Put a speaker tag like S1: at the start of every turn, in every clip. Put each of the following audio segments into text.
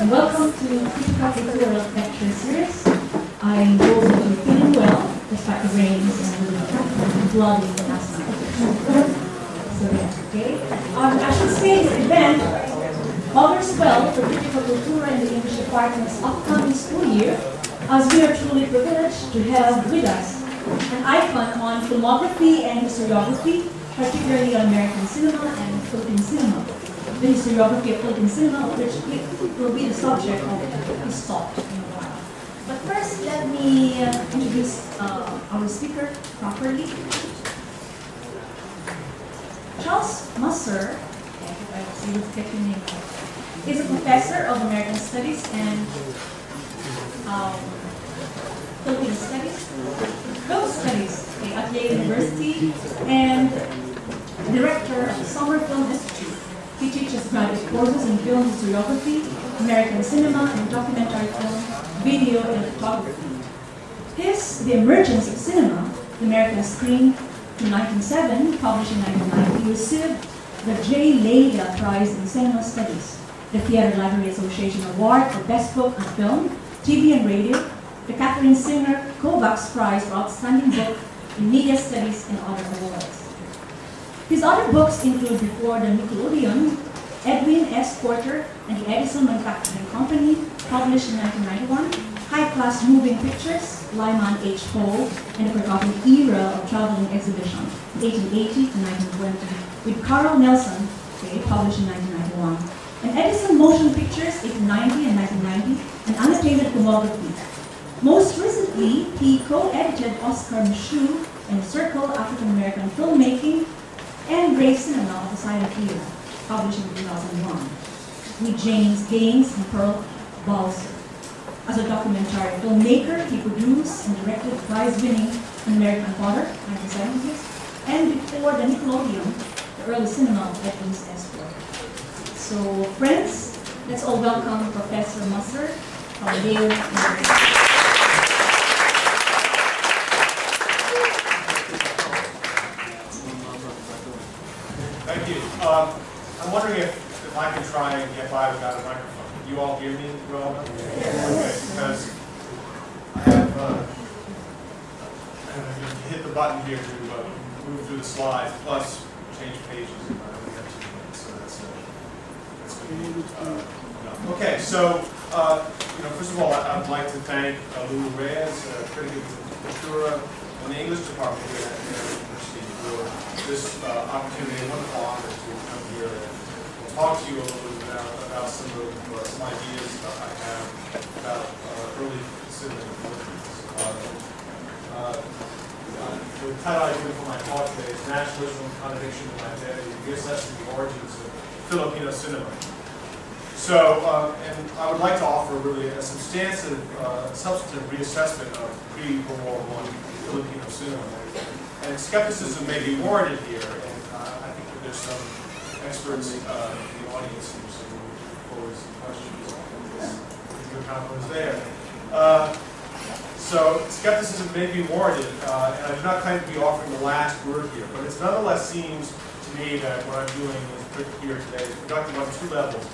S1: and welcome to Critical Cultural Lecture Series. I hope that you're feeling well, despite the rains and the flooding last night. So yeah, okay. I should say this event augurs well for Critical Cultura in the English Department's upcoming school year, as we are truly privileged to have with us an icon on filmography and historiography, particularly on American cinema and Philippine cinema. The historiography of Philippine cinema, which will be the subject of this talk in a while. But first, let me introduce our speaker properly. Charles Musser, is a professor of American Studies and Philippine Studies, Film Studies at Yale University, and director of the Summer Film Institute. He teaches graduate courses in film historiography, American cinema, and documentary film, video, and photography. His The Emergence of Cinema, the American Screen to 1907, published in 1990, received the J. Leida Prize in Cinema Studies, the Theater Library Association Award for Best Book on Film, TV and Radio, the Catherine Singer Kovacs Prize for Outstanding Book in Media Studies, and other awards. His other books include Before the Nickelodeon, Edwin S. Porter and the Edison Manufacturing Company, published in 1991, High Class Moving Pictures, Lyman H. Poe, and the Forgotten Era of Traveling Exhibition, 1880 to 1920, with Carl Nelson, published in 1991, and Edison Motion Pictures, 1890 and 1990, and Annotated Filmography. Most recently, he co-edited Oscar Michoud and Circle African American Filmmaking and Grey Cinema of the Silent Era, published in 2001, with James Gaines and Pearl Balser. As a documentary filmmaker, he produced and directed prize-winning American Father, 1970s, and Before the Nickelodeon, the early cinema of Edwin S. Porter. So, friends, let's all welcome Professor Musser from Yale University.
S2: Thank you. I'm wondering if I can try and get by without a microphone. Can you all hear me well? Okay, because I have hit the button here to move through the slides, plus change pages. I only have 2 minutes, so that's good. Okay, so first of all, I'd like to thank Lulu Reyes, Critical Cultura, and the English department here at Yale University for this opportunity, a wonderful honor to come here and talk to you a little bit about some ideas that I have about early cinema in the Philippines. The title I give for my talk today is Nationalism, Contradiction, and Identity, Reassessing the Origins of Filipino Cinema. So, and I would like to offer really a substantive reassessment of pre-World War I Filipino cinema. And skepticism may be warranted here, and I think that there's some experts in the audience who will pose questions. Your comment is there. So skepticism may be warranted, and I do not claim to be offering the last word here, but it nonetheless seems to me that what I'm doing here today is productive on 2 levels,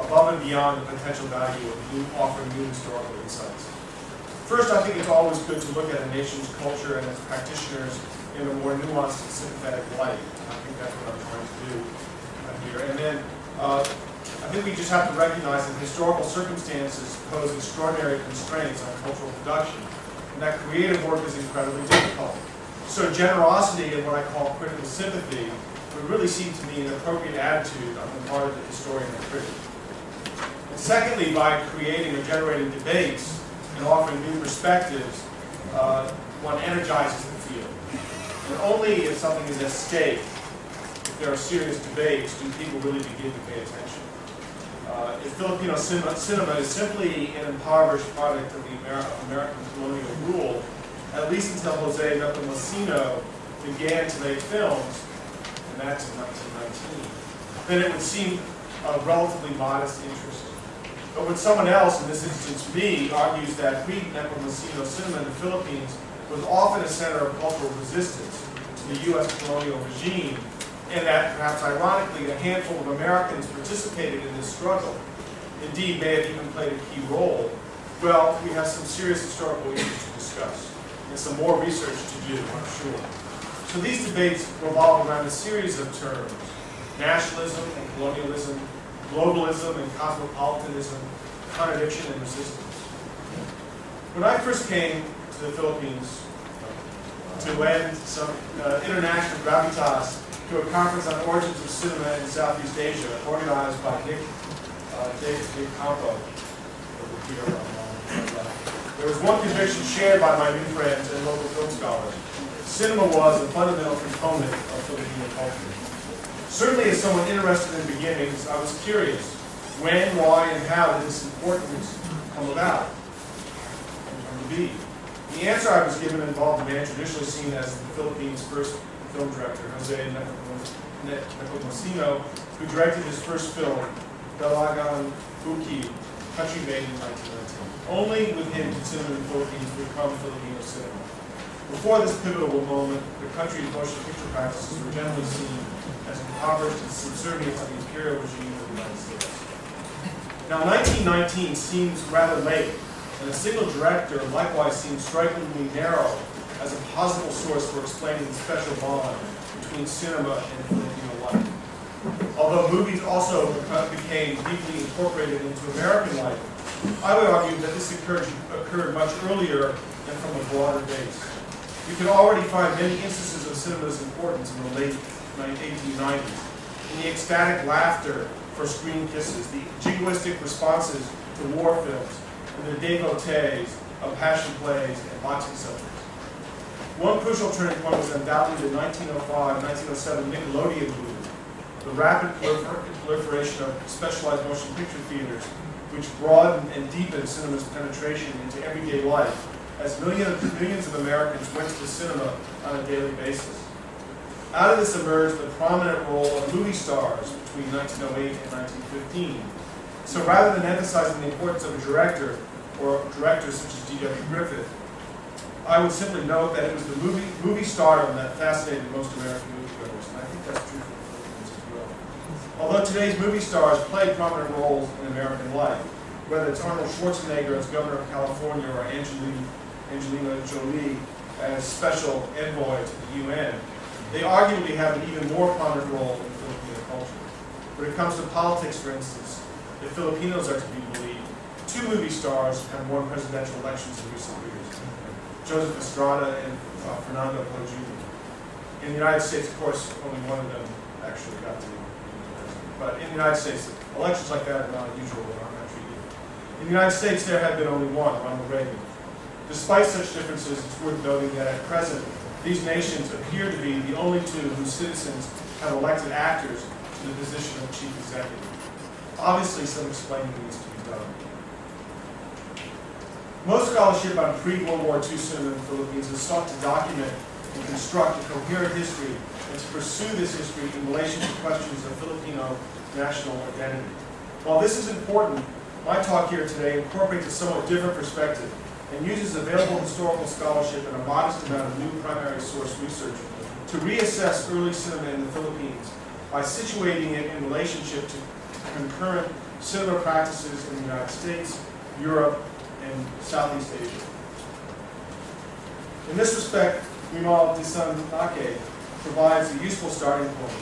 S2: above and beyond the potential value of offering new historical insights. First, I think it's always good to look at a nation's culture and its practitioners in a more nuanced and sympathetic light. I think that's what I'm trying to do here. And then I think we just have to recognize that historical circumstances pose extraordinary constraints on cultural production, and that creative work is incredibly difficult. So generosity and what I call critical sympathy would really seem to me an appropriate attitude on the part of the historian and critic. And secondly, by creating or generating debates and offering new perspectives, one energizes the field. And only if something is at stake, if there are serious debates, do people really begin to pay attention. If Filipino cinema is simply an impoverished product of the American colonial rule, at least until Jose Nepomuceno began to make films, and that's in 1919, then it would seem of relatively modest interest. But when someone else, in this instance me, argues that pre-Nepomuceno cinema in the Philippines was often a center of cultural resistance to the U.S. colonial regime, and that, perhaps ironically, a handful of Americans participated in this struggle, indeed may have even played a key role, well, we have some serious historical issues to discuss and some more research to do, I'm sure. So these debates revolve around a series of terms: nationalism and colonialism, globalism and cosmopolitanism, contradiction and resistance. When I first came to the Philippines to lend some international gravitas to a conference on origins of cinema in Southeast Asia, organized by Nick Campo, over here. There was one conviction shared by my new friends and local film scholars: cinema was a fundamental component of Filipino culture. Certainly, as someone interested in beginnings, I was curious: when, why, and how did this importance come about and come to be? The answer I was given involved a man traditionally seen as the Philippines' first film director, Jose Nepomuceno, who directed his first film, Dalagang Buki, Country Made in 1919. Only with him did cinema in the Philippines become Filipino cinema. Before this pivotal moment, the country's motion picture practices were generally seen as impoverished and subservient to the imperial regime of the United States. Now, 1919 seems rather late, and a single director likewise seems strikingly narrow as a possible source for explaining the special bond between cinema and Filipino life. Although movies also became deeply incorporated into American life, I would argue that this occurred much earlier and from a broader base. You can already find many instances of cinema's importance in the late 1890s, in the ecstatic laughter for screen kisses, the jingoistic responses to war films, and the devotees of passion plays and boxing subjects. One crucial turning point was undoubtedly the 1905-1907 Nickelodeon boom, the rapid proliferation of specialized motion picture theaters, which broadened and deepened cinema's penetration into everyday life as millions of Americans went to the cinema on a daily basis. Out of this emerged the prominent role of movie stars between 1908 and 1915. So rather than emphasizing the importance of a director or directors such as D.W. Griffith, I would simply note that it was the movie stardom that fascinated most American moviegoers, and I think that's true for the Philippines as well. Although today's movie stars play prominent roles in American life, whether it's Arnold Schwarzenegger as Governor of California or Angelina Jolie as Special Envoy to the UN, they arguably have an even more prominent role in Filipino culture. When it comes to politics, for instance, if Filipinos are to be believed, 2 movie stars have won presidential elections in recent years: Joseph Estrada and Fernando Poe Jr. In the United States, of course, only one of them actually got to be president. But in the United States, elections like that are not unusual in our country either. In the United States, there had been only one, Ronald Reagan. Despite such differences, it's worth noting that at present, these nations appear to be the only 2 whose citizens have elected actors to the position of chief executive. Obviously, some explaining needs to be done. Most scholarship on pre-World War II cinema in the Philippines has sought to document and construct a coherent history and to pursue this history in relation to questions of Filipino national identity. While this is important, my talk here today incorporates a somewhat different perspective and uses available historical scholarship and a modest amount of new primary source research to reassess early cinema in the Philippines by situating it in relationship to concurrent cinema practices in the United States, Europe, and Southeast Asia. In this respect, Wimal Disanake provides a useful starting point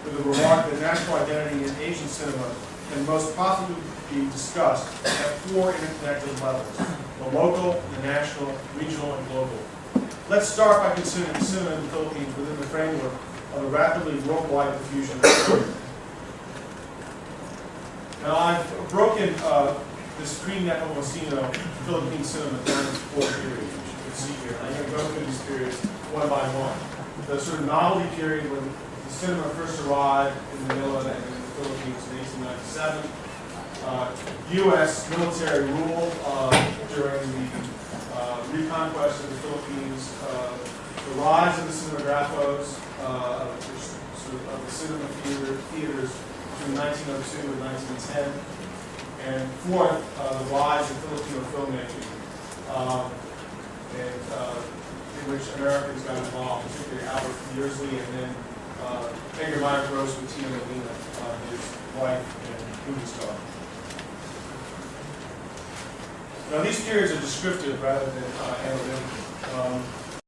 S2: with the remark that national identity in Asian cinema can most possibly be discussed at 4 interconnected levels: the local, the national, regional, and global. Let's start by considering cinema in the Philippines within the framework of a rapidly worldwide diffusion of cinema. Now, I've broken this pre-Nepomuceno Philippine cinema down into 4 periods, which you can see here. I'm going to go through these periods one by one. The sort of novelty period when the cinema first arrived in Manila and in the Philippines in 1897. U.S. military rule during the reconquest of the Philippines, the rise of the cinemagraphos, of the cinema theaters between 1902 and 1910, and 4th, the rise of Filipino filmmaking, in which Americans got involved, particularly Albert Yearsley, and then Edgar Meyer Gross with Tina Molina, his wife and movie star. Now, these periods are descriptive rather than analytical.